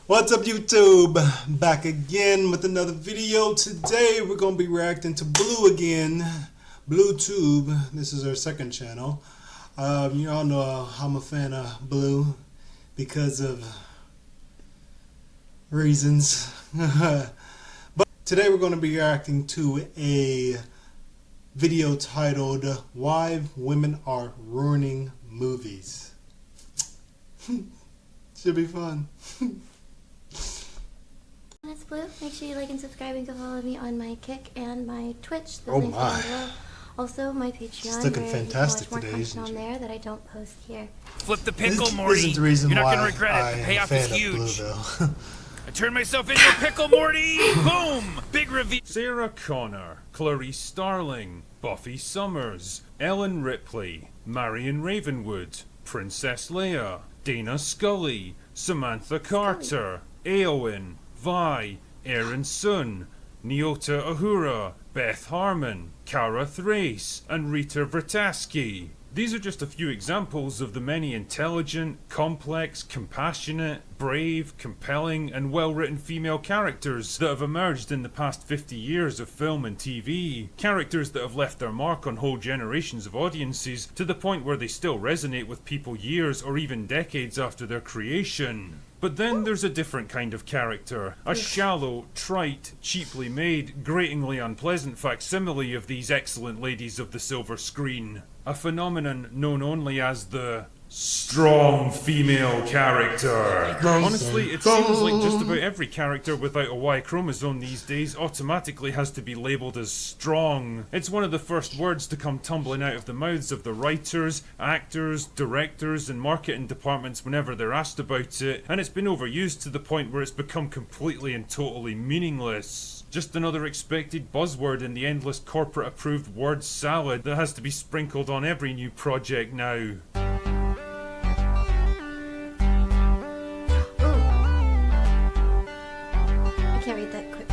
What's up, YouTube? Back again with another video. Today we're going to be reacting to Blue again. BlueTube. This is our second channel. You all know I'm a fan of Blue because of reasons. But today we're going to be reacting to a video titled Why Women Are Ruining Movies. Should be fun. It's Blue. Make sure you like and subscribe and go follow me on my Kick and my Twitch. The Oh links are down my. below. Also my Patreon. She's looking where fantastic you can watch today, more isn't content she? on there that I don't post here. Flip the pickle, This Morty. isn't the reason You're not why gonna regret I it. The am a payoff fan is of Blue, huge. though. I turned myself into a pickle, Morty. Boom! Big reveal. Sarah Connor, Clarice Starling, Buffy Summers, Ellen Ripley, Marion Ravenwood, Princess Leia, Dana Scully, Samantha Carter, Eowyn, Vi, Aaron Sun, Nyota Uhura, Beth Harmon, Cara Thrace, and Rita Vrataski. These are just a few examples of the many intelligent, complex, compassionate, brave, compelling, and well-written female characters that have emerged in the past 50 years of film and TV. Characters that have left their mark on whole generations of audiences to the point where they still resonate with people years or even decades after their creation. But then there's a different kind of character, a shallow, trite, cheaply made, gratingly unpleasant facsimile of these excellent ladies of the silver screen. A phenomenon known only as the strong female character. Honestly, it seems like just about every character without a Y chromosome these days automatically has to be labelled as strong. It's one of the first words to come tumbling out of the mouths of the writers, actors, directors, and marketing departments whenever they're asked about it, and it's been overused to the point where it's become completely and totally meaningless. Just another expected buzzword in the endless corporate approved word salad that has to be sprinkled on every new project now. I can't read that quick.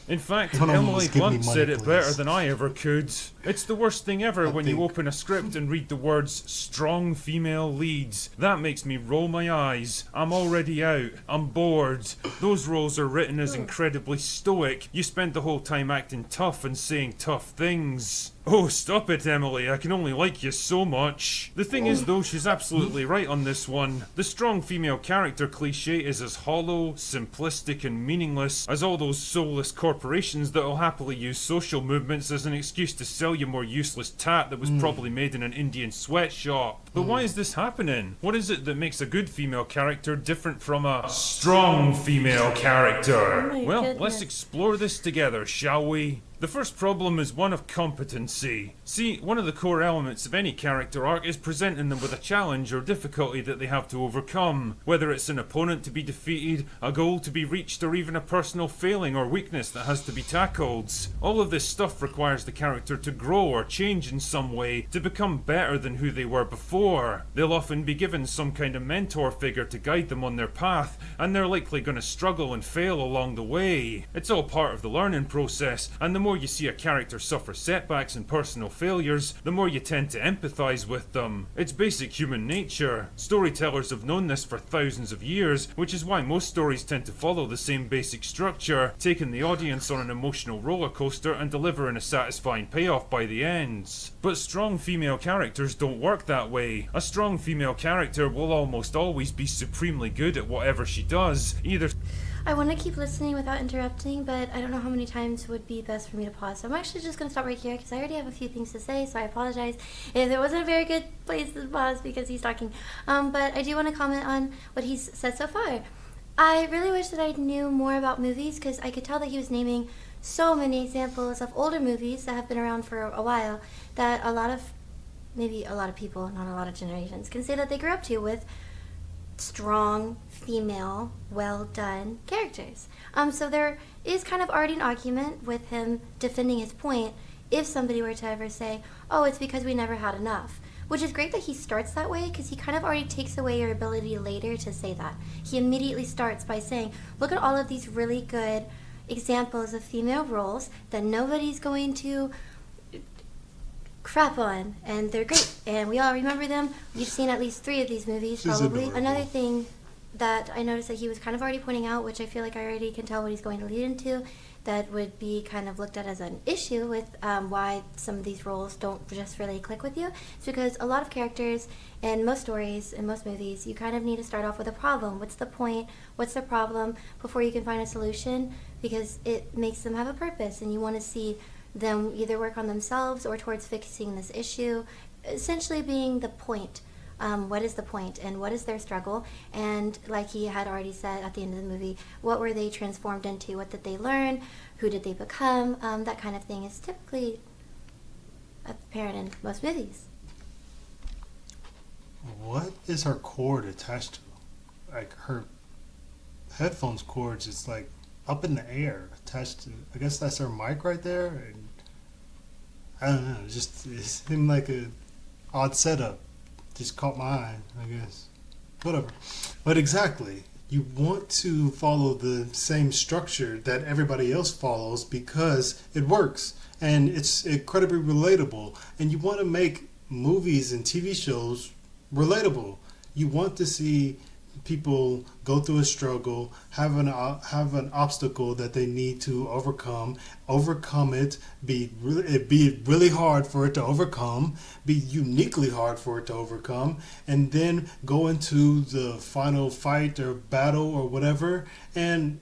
In fact, Don't Emily almost give me Blunt money, said it better please. than I ever could. It's the worst thing ever when you think. open a script and read the words strong female leads. That makes me roll my eyes. I'm already out. I'm bored. Those roles are written as incredibly stoic. You spend the whole time acting tough and saying tough things. Oh, stop it, Emily. I can only like you so much. The thing is, though, she's absolutely right on this one. The strong female character cliche is as hollow, simplistic, and meaningless as all those soulless corporations that'll happily use social movements as an excuse to sell you more useless tat that was probably made in an Indian sweatshop. But why is this happening? What is it that makes a good female character different from a strong female character? Oh my Well, goodness. let's explore this together, shall we? The first problem is one of competency. See, one of the core elements of any character arc is presenting them with a challenge or difficulty that they have to overcome, whether it's an opponent to be defeated, a goal to be reached, or even a personal failing or weakness that has to be tackled. All of this stuff requires the character to grow or change in some way to become better than who they were before. They'll often be given some kind of mentor figure to guide them on their path, and they're likely going to struggle and fail along the way. It's all part of the learning process, and the more you see a character suffer setbacks and personal failures, the more you tend to empathise with them. It's basic human nature. Storytellers have known this for thousands of years, which is why most stories tend to follow the same basic structure, taking the audience on an emotional roller coaster and delivering a satisfying payoff by the end. But strong female characters don't work that way. A strong female character will almost always be supremely good at whatever she does, either I want to keep listening without interrupting, but I don't know how many times would be best for me to pause. So I'm actually just going to stop right here because I already have a few things to say, so I apologize if it wasn't a very good place to pause because he's talking. But I do want to comment on what he's said so far. I really wish that I knew more about movies because I could tell that he was naming so many examples of older movies that have been around for a while that maybe a lot of people, not a lot of generations, can say that they grew up to with strong, female, well done characters. So there is kind of already an argument with him defending his point if somebody were to ever say, oh, it's because we never had enough. Which is great that he starts that way because he kind of already takes away your ability later to say that. He immediately starts by saying, look at all of these really good examples of female roles that nobody's going to crap on, and they're great, and we all remember them. We've seen at least 3 of these movies, She's probably. adorable. Another thing that I noticed that he was kind of already pointing out, which I feel like I already can tell what he's going to lead into, that would be kind of looked at as an issue with why some of these roles don't just really click with you. It's because a lot of characters in most stories, in most movies, you kind of need to start off with a problem. What's the point? What's the problem before you can find a solution? Because it makes them have a purpose, and you want to see them either work on themselves or towards fixing this issue, essentially being the point. What is the point and what is their struggle? And like he had already said at the end of the movie, what were they transformed into? What did they learn? Who did they become? That kind of thing is typically apparent in most movies. What is her cord attached to? Like her headphones cords is like up in the air attached to. I guess that's her mic right there. And I don't know. It seemed like a odd setup. Just caught my eye, I guess. Whatever. But exactly, you want to follow the same structure that everybody else follows because it works and it's incredibly relatable. And you want to make movies and TV shows relatable. You want to see people go through a struggle, have an obstacle that they need to overcome it, be really hard for it to overcome, be uniquely hard for it to overcome, and then go into the final fight or battle or whatever and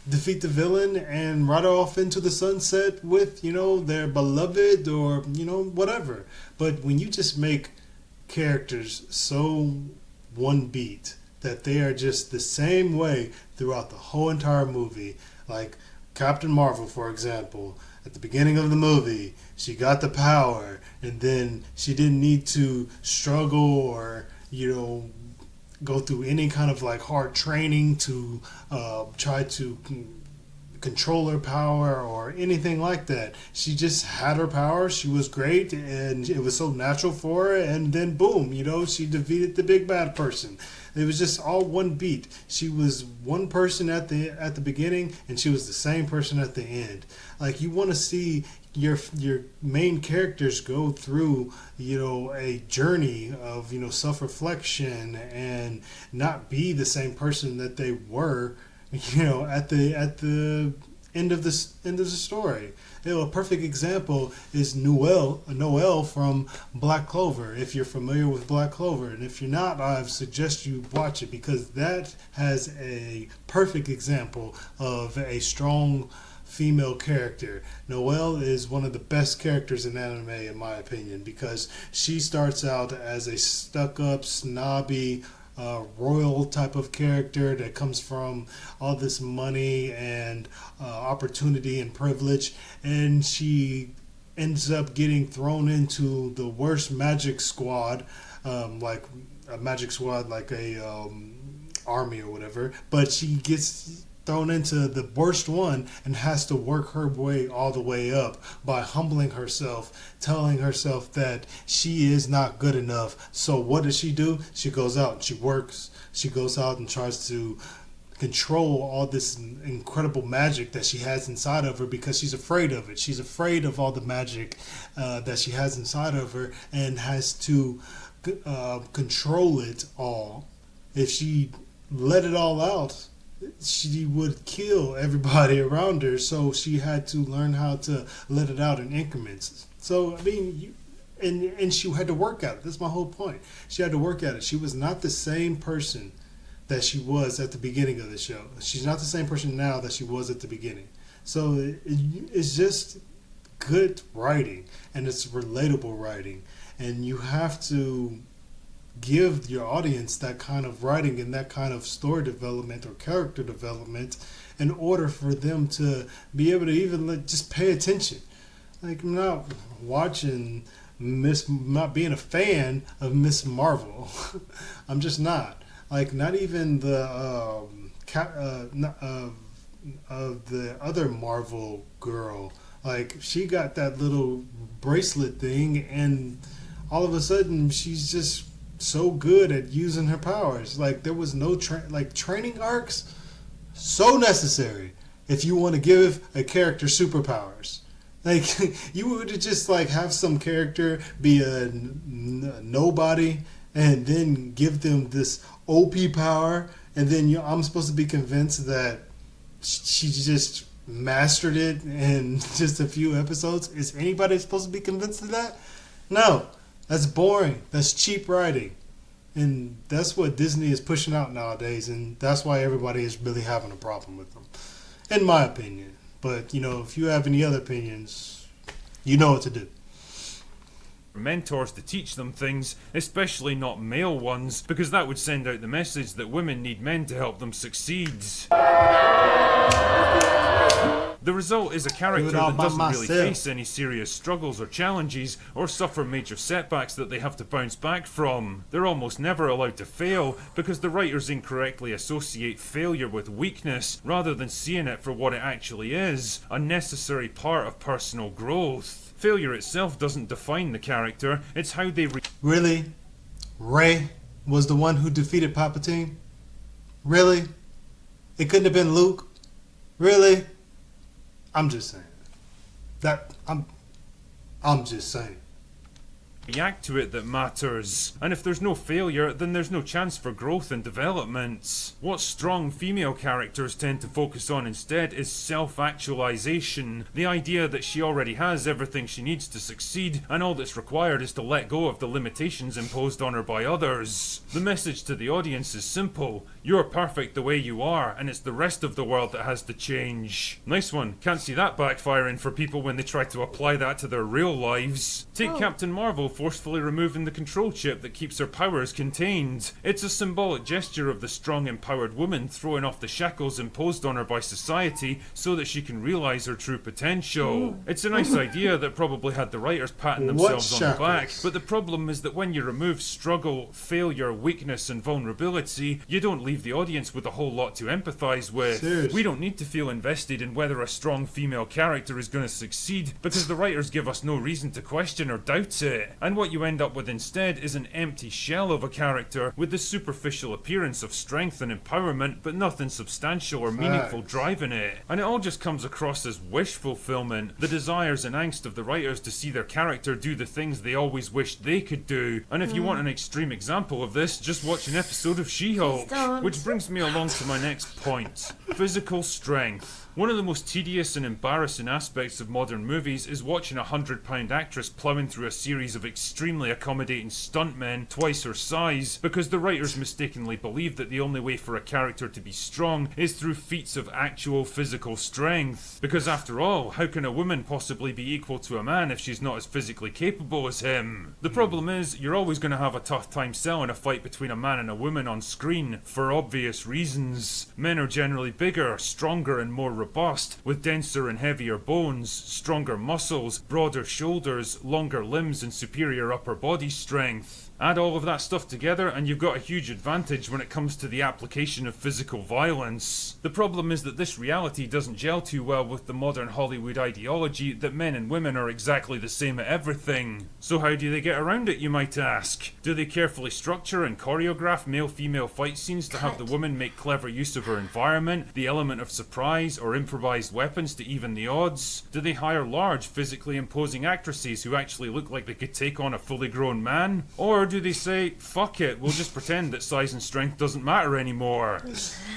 defeat the villain and ride off into the sunset with, their beloved or, whatever. But when you just make characters so one beat that they are just the same way throughout the whole entire movie, like Captain Marvel, for example, at the beginning of the movie, she got the power, and then she didn't need to struggle or, go through any kind of like hard training to try to control her power or anything like that. She just had her power. She was great, and it was so natural for her. And then boom, she defeated the big bad person. It was just all one beat. She was one person at the beginning, and she was the same person at the end. Like, you want to see your main characters go through a journey of self-reflection and not be the same person that they were at the end of the story. A perfect example is Noelle from Black Clover, if you're familiar with Black Clover. And if you're not, I suggest you watch it, because that has a perfect example of a strong female character. Noelle is one of the best characters in anime, in my opinion, because she starts out as a stuck-up, snobby, royal type of character that comes from all this money and opportunity and privilege, and she ends up getting thrown into the worst magic squad, like a magic squad, like a army or whatever, but she gets thrown into the worst one and has to work her way all the way up by humbling herself, telling herself that she is not good enough. So what does she do? She goes out and she works. She goes out and tries to control all this incredible magic that she has inside of her, because she's afraid of it. She's afraid of all the magic that she has inside of her, and has to control it all. If she let it all out, she would kill everybody around her. So she had to learn how to let it out in increments. So I mean, and she had to work at it. That's my whole point. She had to work at it. She was not the same person that she was at the beginning of the show. She's not the same person now that she was at the beginning. So it's just good writing, and it's relatable writing, and you have to give your audience that kind of writing and that kind of story development or character development in order for them to be able to even just pay attention. Like, I'm not watching not being a fan of Miss Marvel. I'm just not. Like, not even the of the other Marvel girl. Like, she got that little bracelet thing, and all of a sudden she's just so good at using her powers. Like, there was no training arcs. So necessary if you want to give a character superpowers. Like, you would just like have some character be a nobody, and then give them this OP power, and then I'm supposed to be convinced that she just mastered it in just a few episodes. Is anybody supposed to be convinced of that? No, that's boring. That's cheap writing, and that's what Disney is pushing out nowadays, and that's why everybody is really having a problem with them, in my opinion. But if you have any other opinions, you know what to do. Mentors to teach them things, especially not male ones, because that would send out the message that women need men to help them succeed. The result is a character that doesn't really face any serious struggles or challenges or suffer major setbacks that they have to bounce back from. They're almost never allowed to fail because the writers incorrectly associate failure with weakness rather than seeing it for what it actually is, a necessary part of personal growth. Failure itself doesn't define the character, it's how they Really? Rey was the one who defeated Palpatine? Really? It couldn't have been Luke? Really? I'm just saying. I'm just saying. react to it that matters. And if there's no failure, then there's no chance for growth and development. What strong female characters tend to focus on instead is self-actualization. The idea that she already has everything she needs to succeed, and all that's required is to let go of the limitations imposed on her by others. The message to the audience is simple. You're perfect the way you are, and it's the rest of the world that has to change. Nice one. Can't see that backfiring for people when they try to apply that to their real lives. Take Captain Marvel forcefully removing the control chip that keeps her powers contained. It's a symbolic gesture of the strong, empowered woman throwing off the shackles imposed on her by society so that she can realize her true potential. It's a nice idea that probably had the writers patting themselves on the back, but the problem is that when you remove struggle, failure, weakness and vulnerability, you don't leave the audience with a whole lot to empathize with. Seriously. We don't need to feel invested in whether a strong female character is going to succeed because the writers give us no reason to question or doubt it. And what you end up with instead is an empty shell of a character with the superficial appearance of strength and empowerment, but nothing substantial or meaningful driving it. And it all just comes across as wish fulfillment, the desires and angst of the writers to see their character do the things they always wished they could do. And if you want an extreme example of this, just watch an episode of She-Hulk. Which brings me along to my next point. Physical strength. One of the most tedious and embarrassing aspects of modern movies is watching a 100-pound actress ploughing through a series of extremely accommodating stuntmen twice her size because the writers mistakenly believe that the only way for a character to be strong is through feats of actual physical strength. Because after all, how can a woman possibly be equal to a man if she's not as physically capable as him? The problem is, you're always going to have a tough time selling a fight between a man and a woman on screen, for obvious reasons. Men are generally bigger, stronger and more robust, with denser and heavier bones, stronger muscles, broader shoulders, longer limbs and superior upper body strength. Add all of that stuff together and you've got a huge advantage when it comes to the application of physical violence. The problem is that this reality doesn't gel too well with the modern Hollywood ideology that men and women are exactly the same at everything. So how do they get around it, you might ask? Do they carefully structure and choreograph male-female fight scenes to have the woman make clever use of her environment, the element of surprise or improvised weapons to even the odds? Do they hire large, physically imposing actresses who actually look like they could take on a fully grown man? Or do they say, fuck it, we'll just pretend that size and strength doesn't matter anymore?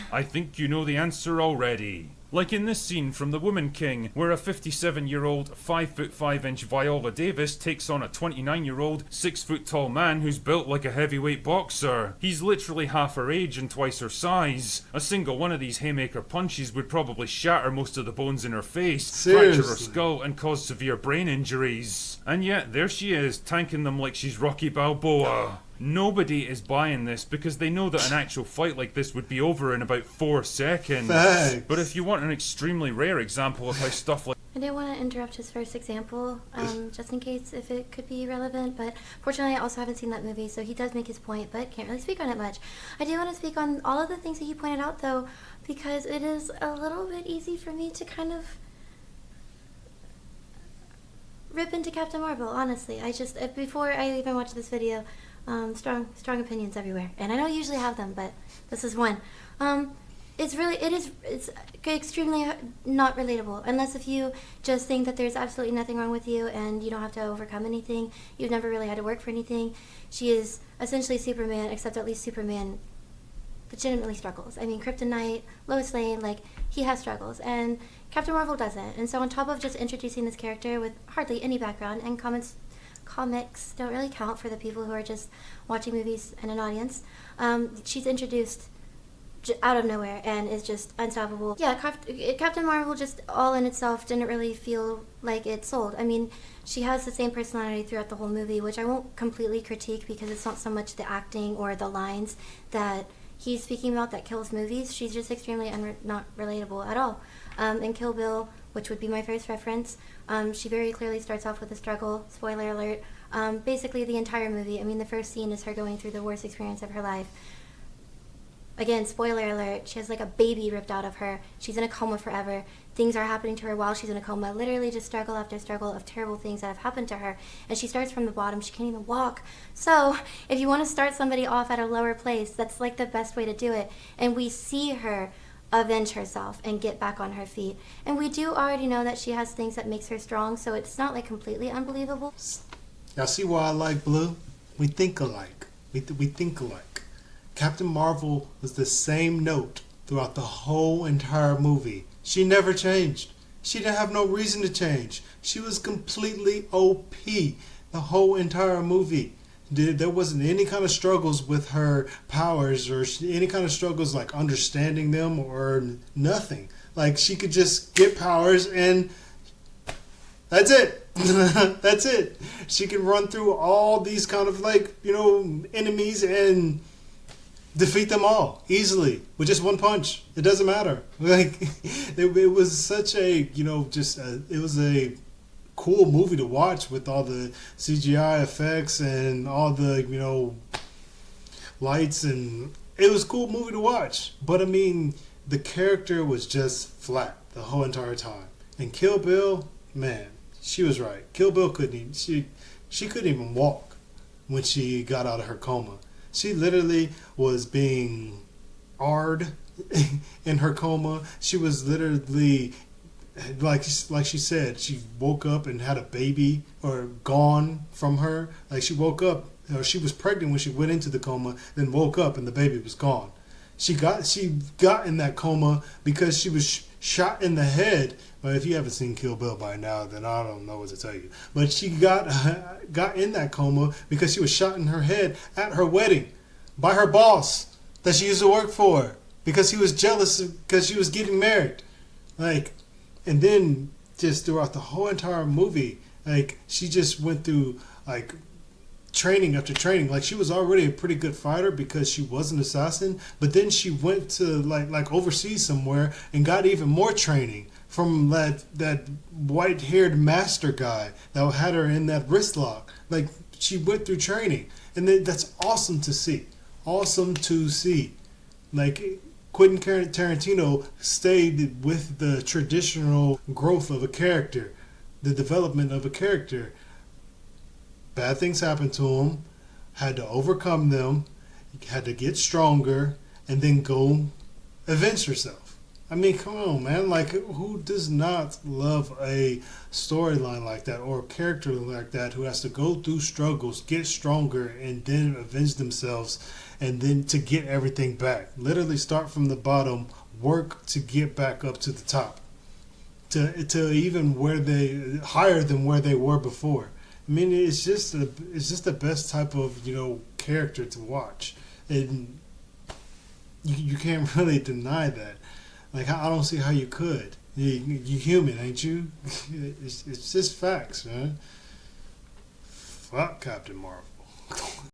I think you know the answer already. Like in this scene from The Woman King, where a 57-year-old, 5'5" Viola Davis takes on a 29-year-old, 6-foot tall man who's built like a heavyweight boxer. He's literally half her age and twice her size. A single one of these haymaker punches would probably shatter most of the bones in her face, fracture her skull, and cause severe brain injuries. And yet, there she is, tanking them like she's Rocky Balboa. Nobody is buying this because they know that an actual fight like this would be over in about 4 seconds. Thanks. But if you want an extremely rare example of how stuff like I didn't want to interrupt his first example, just in case if it could be relevant, but fortunately I also haven't seen that movie, so he does make his point, but can't really speak on it much. I do want to speak on all of the things that he pointed out, though, because it is a little bit easy for me to kind of rip into Captain Marvel, honestly. I just, before I even watched this video, strong opinions everywhere, and I don't usually have them, but this is one. it's extremely not relatable, unless if you just think that there's absolutely nothing wrong with you and you don't have to overcome anything. You've never really had to work for anything. She is essentially Superman, except at least Superman legitimately struggles. I mean, Kryptonite, Lois Lane, like, he has struggles, and Captain Marvel doesn't. And so on top of just introducing this character with hardly any background, and comics don't really count for the people who are just watching movies and an audience, she's introduced out of nowhere and is just unstoppable. Yeah, Captain Marvel just all in itself didn't really feel like it sold. I mean, she has the same personality throughout the whole movie, which I won't completely critique because it's not so much the acting or the lines that he's speaking about that kills movies. She's just extremely not relatable at all. In Kill Bill, which would be my first reference, she very clearly starts off with a struggle. Spoiler alert. Basically the entire movie. I mean, the first scene is her going through the worst experience of her life. Again, spoiler alert, she has like a baby ripped out of her. She's in a coma forever. Things are happening to her while she's in a coma. Literally just struggle after struggle of terrible things that have happened to her. And she starts from the bottom. She can't even walk. So if you want to start somebody off at a lower place, that's like the best way to do it. And we see her avenge herself and get back on her feet. And we do already know that she has things that makes her strong, so it's not like completely unbelievable. Y'all see why I like Blue? We think alike. We think alike. Captain Marvel was the same note throughout the whole entire movie. She never changed. She didn't have no reason to change. She was completely OP the whole entire movie. There wasn't any kind of struggles with her powers or any kind of struggles like understanding them or nothing. Like, she could just get powers and that's it. That's it. She can run through all these kind of enemies and defeat them all easily with just one punch. It doesn't matter. Like, it was such a, it was a cool movie to watch with all the CGI effects and all the, lights, and it was a cool movie to watch. But I mean, the character was just flat the whole entire time. And Kill Bill, man, she was right. Kill Bill she couldn't even walk when she got out of her coma. She literally was being AR'd in her coma. She was literally, like she said, she woke up and had a baby or gone from her. Like, she woke up, or she was pregnant when she went into the coma, then woke up and the baby was gone. She got in that coma because she was shot in the head. But if you haven't seen Kill Bill by now, then I don't know what to tell you. But she got in that coma because she was shot in her head at her wedding by her boss that she used to work for, because he was jealous because she was getting married. Like, and then just throughout the whole entire movie, like, she just went through like training after training. Like, she was already a pretty good fighter because she was an assassin, but then she went to like overseas somewhere and got even more training from that white-haired master guy that had her in that wrist lock. Like, she went through training, and that's awesome to see. Awesome to see. Like, Quentin Tarantino stayed with the traditional growth of a character, the development of a character. Bad things happened to him, had to overcome them, had to get stronger, and then go avenge herself. I mean, come on, man. Like, who does not love a storyline like that, or a character like that who has to go through struggles, get stronger, and then avenge themselves, and then to get everything back? Literally start from the bottom, work to get back up to the top, to even higher than where they were before. I mean, it's just the best type of character to watch, and you can't really deny that. Like, I don't see how you could. You human, ain't you? It's just facts, man. Fuck Captain Marvel.